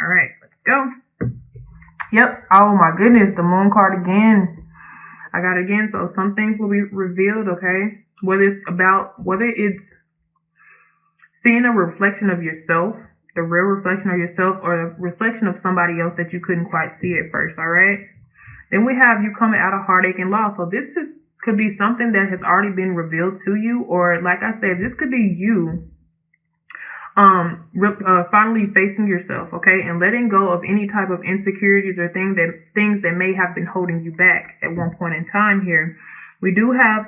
All right, let's go. Yep. Oh my goodness, the moon card again. I got it again. So some things will be revealed, okay? Whether it's seeing a reflection of yourself, the real reflection of yourself, or a reflection of somebody else that you couldn't quite see at first, all right? Then we have you coming out of heartache and loss. So this could be something that has already been revealed to you, or like I said, this could be you finally facing yourself, okay, and letting go of any type of insecurities or things that may have been holding you back at one point in time here. We do have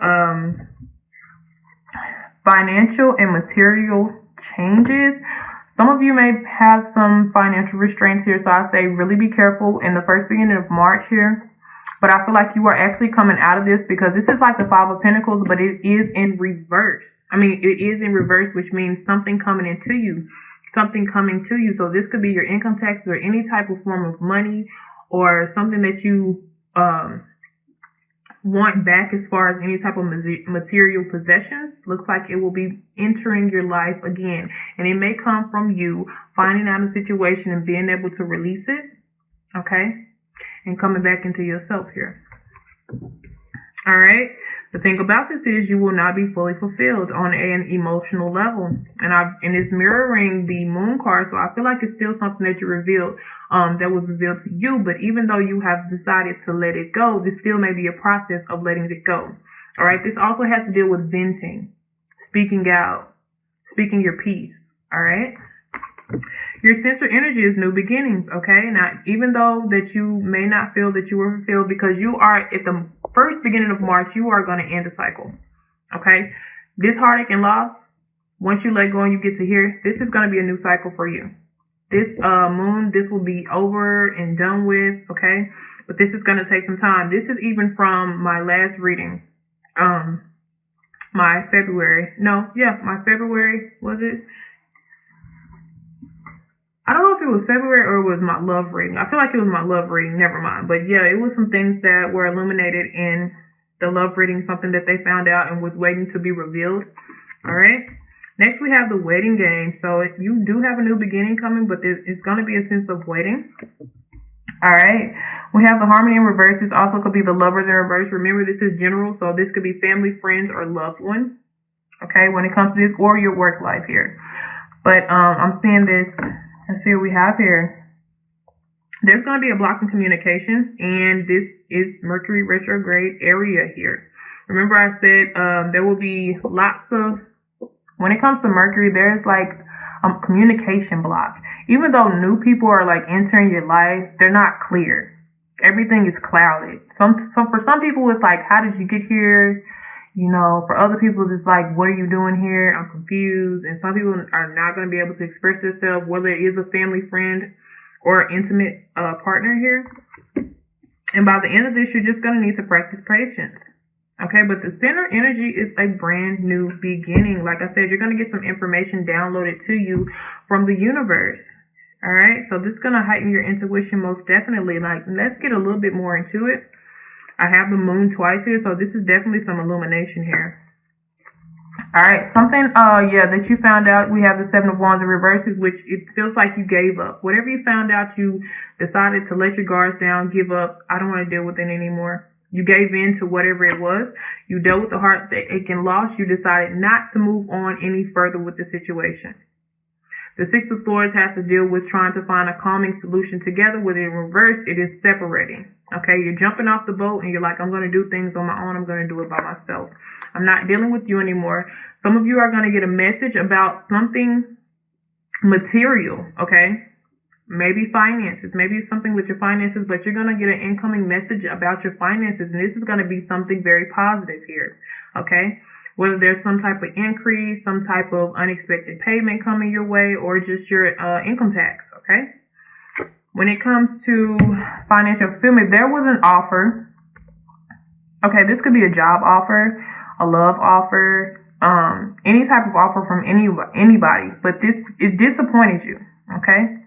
financial and material changes. Some of you may have some financial restraints here, so I say really be careful in the first beginning of March here. But I feel like you are actually coming out of this, because this is like the Five of Pentacles, but it is in reverse. I mean, it is in reverse, which means something coming into you, something coming to you. So this could be your income taxes or any type of form of money, or something that you want back as far as any type of material possessions. Looks like it will be entering your life again. And it may come from you finding out a situation and being able to release it, okay? And coming back into yourself here. All right. The thing about this is you will not be fully fulfilled on an emotional level. And it's mirroring the moon card. So I feel like it's still something that you revealed, that was revealed to you. But even though you have decided to let it go, this still may be a process of letting it go. All right. This also has to deal with venting, speaking out, speaking your piece. All right. Your sensor energy is new beginnings, okay? Now, even though that you may not feel that you were fulfilled, because you are at the first beginning of March, you are going to end a cycle, okay? This heartache and loss, once you let go and you get to here, this is going to be a new cycle for you. This moon, this will be over and done with, okay? But this is going to take some time. This is even from my last reading, my February, was it? I don't know if it was February or it was my love reading. I feel like it was my love reading. Never mind. But yeah, it was some things that were illuminated in the love reading, something that they found out and was waiting to be revealed. All right. Next, we have the waiting game. So if you do have a new beginning coming, but it's going to be a sense of waiting. All right. We have the harmony in reverse. This also could be the lovers in reverse. Remember, this is general. So this could be family, friends, or loved one. Okay. When it comes to this, or your work life here. But I'm seeing this. Let's see what we have here. There's going to be a block in communication, and this is Mercury retrograde area here. Remember I said there will be lots of, when it comes to Mercury, there's like a communication block. Even though new people are like entering your life, they're not clear. Everything is clouded. For some people, it's like, how did you get here? You know, for other people, it's like, what are you doing here? I'm confused. And some people are not going to be able to express themselves, whether it is a family friend or intimate partner here. And by the end of this, you're just going to need to practice patience. Okay, but the center energy is a brand new beginning. Like I said, you're going to get some information downloaded to you from the universe. All right, so this is going to heighten your intuition most definitely. Like, let's get a little bit more into it. I have the moon twice here, so this is definitely some illumination here. All right, something, that you found out. We have the Seven of Wands in reverses, which it feels like you gave up. Whatever you found out, you decided to let your guards down, give up. I don't want to deal with it anymore. You gave in to whatever it was. You dealt with the heartache and loss. You decided not to move on any further with the situation. The Six of Swords has to deal with trying to find a calming solution together. With it in reverse, it is separating. Okay, you're jumping off the boat and you're like, I'm going to do things on my own. I'm going to do it by myself. I'm not dealing with you anymore. Some of you are going to get a message about something material, okay? Maybe finances. Maybe it's something with your finances, but you're going to get an incoming message about your finances. And this is going to be something very positive here, okay? Whether there's some type of increase, some type of unexpected payment coming your way, or just your income tax, okay? When it comes to financial fulfillment, there was an offer. Okay, this could be a job offer, a love offer, any type of offer from anybody, but it disappointed you, okay?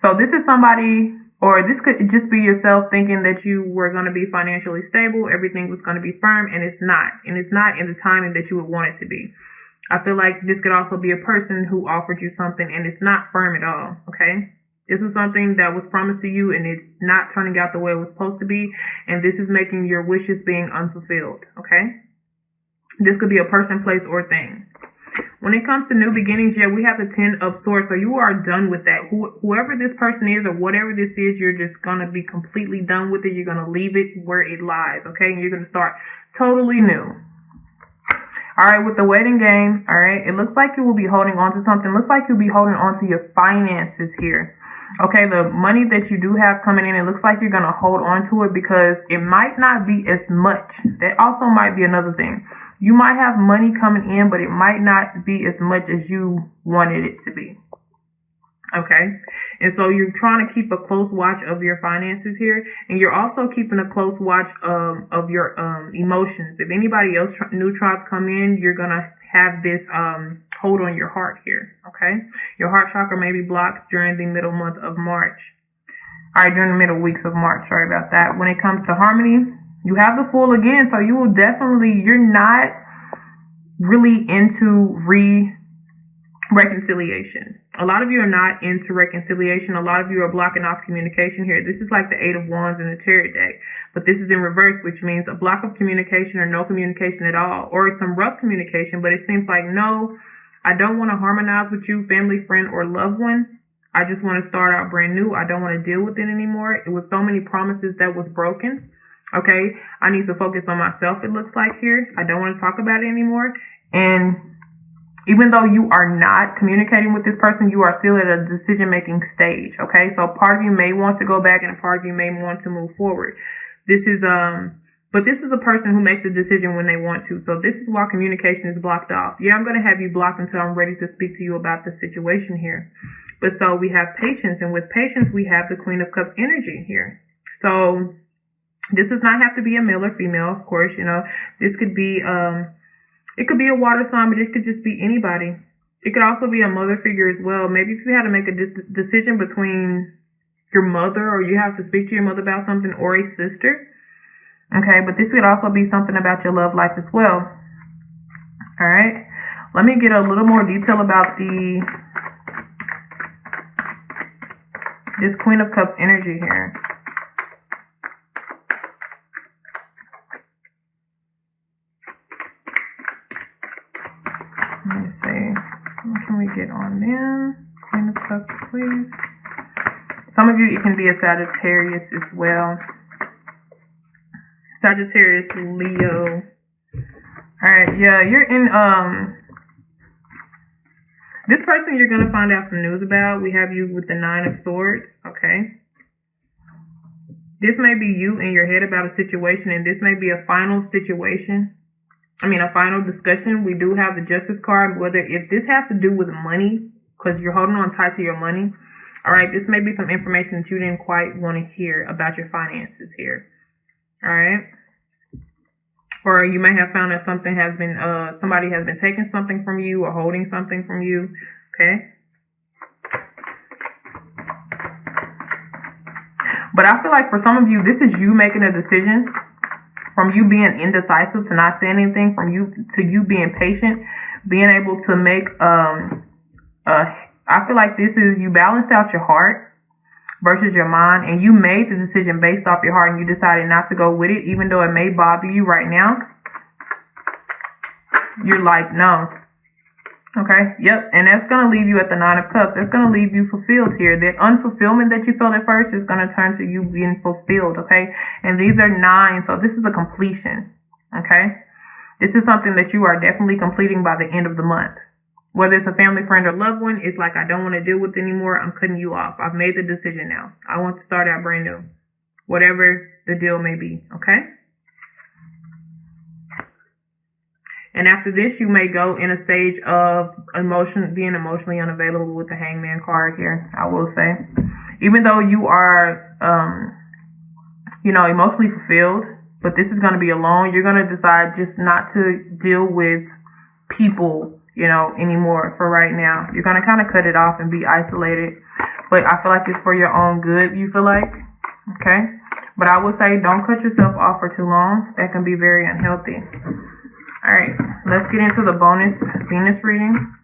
So this is somebody, or this could just be yourself thinking that you were going to be financially stable, everything was going to be firm, and it's not. And it's not in the timing that you would want it to be. I feel like this could also be a person who offered you something and it's not firm at all, okay? This was something that was promised to you and it's not turning out the way it was supposed to be. And this is making your wishes being unfulfilled. Okay. This could be a person, place, or thing. When it comes to new beginnings, yeah, we have the 10 of Swords. So you are done with that. Whoever this person is or whatever this is, you're just going to be completely done with it. You're going to leave it where it lies. Okay. And you're going to start totally new. All right, with the waiting game, all right, it looks like you will be holding on to something. Looks like you'll be holding on to your finances here. Okay, the money that you do have coming in, it looks like you're going to hold on to it because it might not be as much. That also might be another thing. You might have money coming in, but it might not be as much as you wanted it to be. Okay, and so you're trying to keep a close watch of your finances here, and you're also keeping a close watch of your emotions. If anybody else new tries to come in, you're gonna have this hold on your heart here. Okay, your heart chakra may be blocked during the middle month of March. All right, during the middle weeks of March. Sorry about that. When it comes to harmony, you have the Fool again, so you will definitely, you're not really into reconciliation. A lot of you are not into reconciliation. A lot of you are blocking off communication here. This is like the 8 of Wands in the Tarot deck, but this is in reverse, which means a block of communication or no communication at all, or some rough communication, but it seems like, no, I don't want to harmonize with you, family, friend, or loved one. I just want to start out brand new. I don't want to deal with it anymore. It was so many promises that was broken. Okay, I need to focus on myself, it looks like here. I don't want to talk about it anymore. And even though you are not communicating with this person, you are still at a decision-making stage, okay? So part of you may want to go back and a part of you may want to move forward. This is, but this is a person who makes a decision when they want to. So this is why communication is blocked off. Yeah, I'm going to have you blocked until I'm ready to speak to you about the situation here. But so we have patience, and with patience, we have the Queen of Cups energy here. So this does not have to be a male or female, of course, you know. This could be, it could be a water sign, but this could just be anybody. It could also be a mother figure as well. Maybe if you had to make a decision between your mother, or you have to speak to your mother about something, or a sister. Okay, but this could also be something about your love life as well. All right, let me get a little more detail about this Queen of Cups energy here. Let me see. What can we get on them? Queen of Cups, please. Some of you, it can be a Sagittarius as well. Sagittarius, Leo. Alright, yeah, you're in, this person you're going to find out some news about. We have you with the 9 of Swords, okay? This may be you in your head about a situation, and this may be a final situation. A final discussion. We do have the Justice card. Whether if this has to do with money, because you're holding on tight to your money. All right, this may be some information that you didn't quite want to hear about your finances here. All right, or you may have found that something has been, somebody has been taking something from you or holding something from you. Okay. But I feel like for some of you, this is you making a decision. From you being indecisive to not saying anything, from you to you being patient, being able to make, I feel like this is you balanced out your heart versus your mind, and you made the decision based off your heart, and you decided not to go with it, even though it may bother you right now. You're like, no. Okay, yep, and that's going to leave you at the 9 of Cups. That's going to leave you fulfilled here. That unfulfillment that you felt at first is going to turn to you being fulfilled, okay? And these are 9, so this is a completion, okay? This is something that you are definitely completing by the end of the month. Whether it's a family, friend, or loved one, it's like, I don't want to deal with it anymore. I'm cutting you off. I've made the decision now. I want to start out brand new. Whatever the deal may be, okay? And after this, you may go in a stage of being emotionally unavailable with the Hangman card here, I will say. Even though you are, emotionally fulfilled, but this is going to be alone. You're going to decide just not to deal with people, anymore for right now. You're going to kind of cut it off and be isolated. But I feel like it's for your own good, you feel like. Okay? But I would say don't cut yourself off for too long. That can be very unhealthy. All right, let's get into the bonus Venus reading.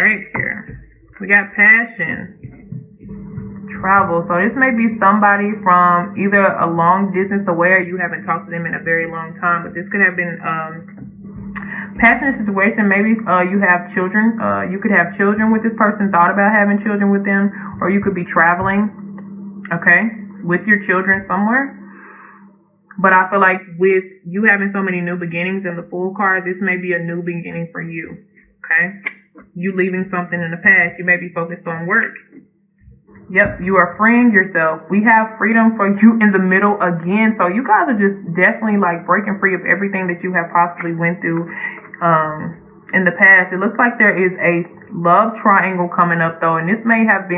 right, here. We got passion. Travel. So this may be somebody from either a long distance away or you haven't talked to them in a very long time. But this could have been passionate situation. Maybe you have children. You could have children with this person, thought about having children with them, or you could be traveling, okay, with your children somewhere. But I feel like with you having so many new beginnings in the Fool card, this may be a new beginning for you, okay? You leaving something in the past. You may be focused on work. Yep, you are freeing yourself. We have freedom for you in the middle again. So you guys are just definitely like breaking free of everything that you have possibly went through in the past. It looks like there is a love triangle coming up though, and this may have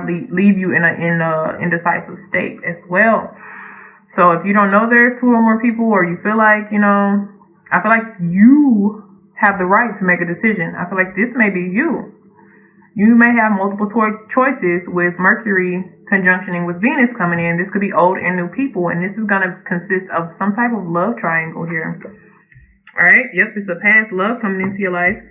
leave you in a indecisive state as well. So if you don't know there's two or more people, or you feel like, I feel like you have the right to make a decision. I feel like this may be you. You may have multiple choices with Mercury conjunctioning with Venus coming in. This could be old and new people, and this is going to consist of some type of love triangle here. All right, yep, it's a past love coming into your life.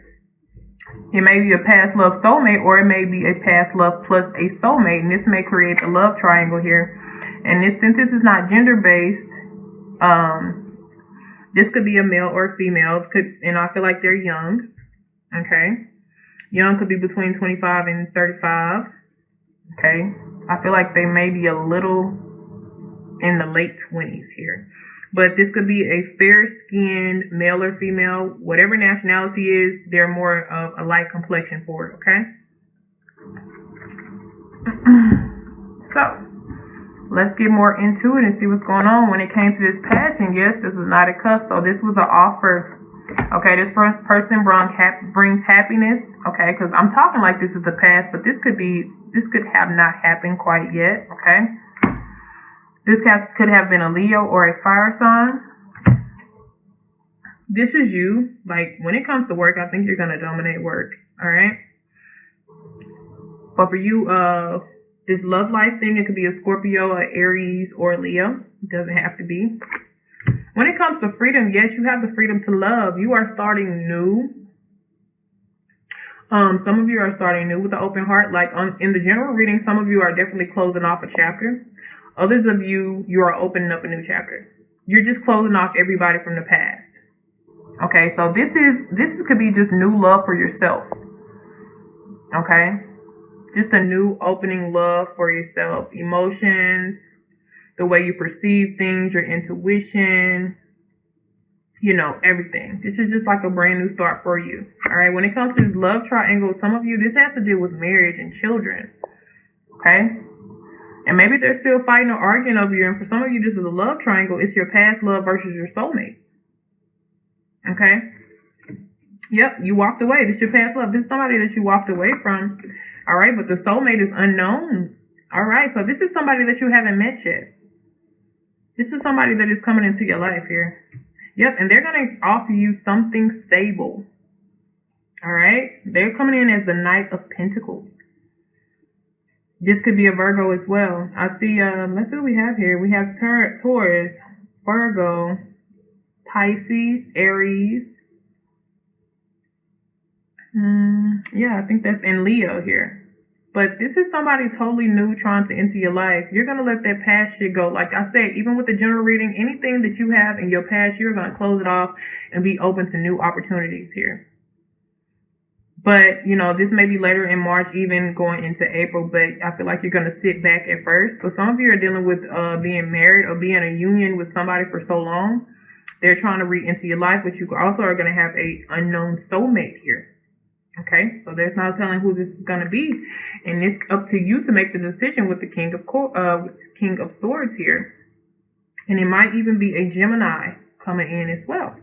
It may be a past love soulmate, or it may be a past love plus a soulmate, and this may create the love triangle here. And since this is not gender-based, this could be a male or a female, and I feel like they're young, okay? Young could be between 25 and 35. Okay. I feel like they may be a little in the late 20s here. But this could be a fair-skinned male or female. Whatever nationality is, they're more of a light complexion for it. Okay. So, let's get more into it and see what's going on. When it came to this passion, yes, this was Knight of Cups. So this was an offer. Okay, this person brings happiness. Okay, because I'm talking like this is the past, but this could have not happened quite yet. Okay, this could have been a Leo or a fire sign. This is you. Like when it comes to work, I think you're gonna dominate work. All right, but for you, this love life thing, it could be a Scorpio, a Aries, or a Leo. It doesn't have to be. When it comes to freedom, yes, you have the freedom to love. You are starting new. Some of you are starting new with an open heart. Like in the general reading, some of you are definitely closing off a chapter. Others of you are opening up a new chapter. You're just closing off everybody from the past. Okay, so this could be just new love for yourself. Okay, just a new opening love for yourself. Emotions, the way you perceive things, your intuition, everything. This is just like a brand new start for you. All right. When it comes to this love triangle, some of you, this has to do with marriage and children. Okay. And maybe they're still fighting or arguing over you. And for some of you, this is a love triangle. It's your past love versus your soulmate. Okay. Yep. You walked away. This is your past love. This is somebody that you walked away from. All right. But the soulmate is unknown. All right. So this is somebody that you haven't met yet. This is somebody that is coming into your life here. Yep, and they're going to offer you something stable. All right? They're coming in as the Knight of Pentacles. This could be a Virgo as well. I see, let's see what we have here. We have Taurus, Virgo, Pisces, Aries. Yeah, I think that's in Leo here. But this is somebody totally new trying to enter your life. You're going to let that past shit go. Like I said, even with the general reading, anything that you have in your past, you're going to close it off and be open to new opportunities here. But, this may be later in March, even going into April. But I feel like you're going to sit back at first. But some of you are dealing with being married or being in a union with somebody for so long. They're trying to re-enter your life. But you also are going to have a unknown soulmate here. Okay, so there's no telling who this is going to be. And it's up to you to make the decision with the King of Swords here. And it might even be a Gemini coming in as well.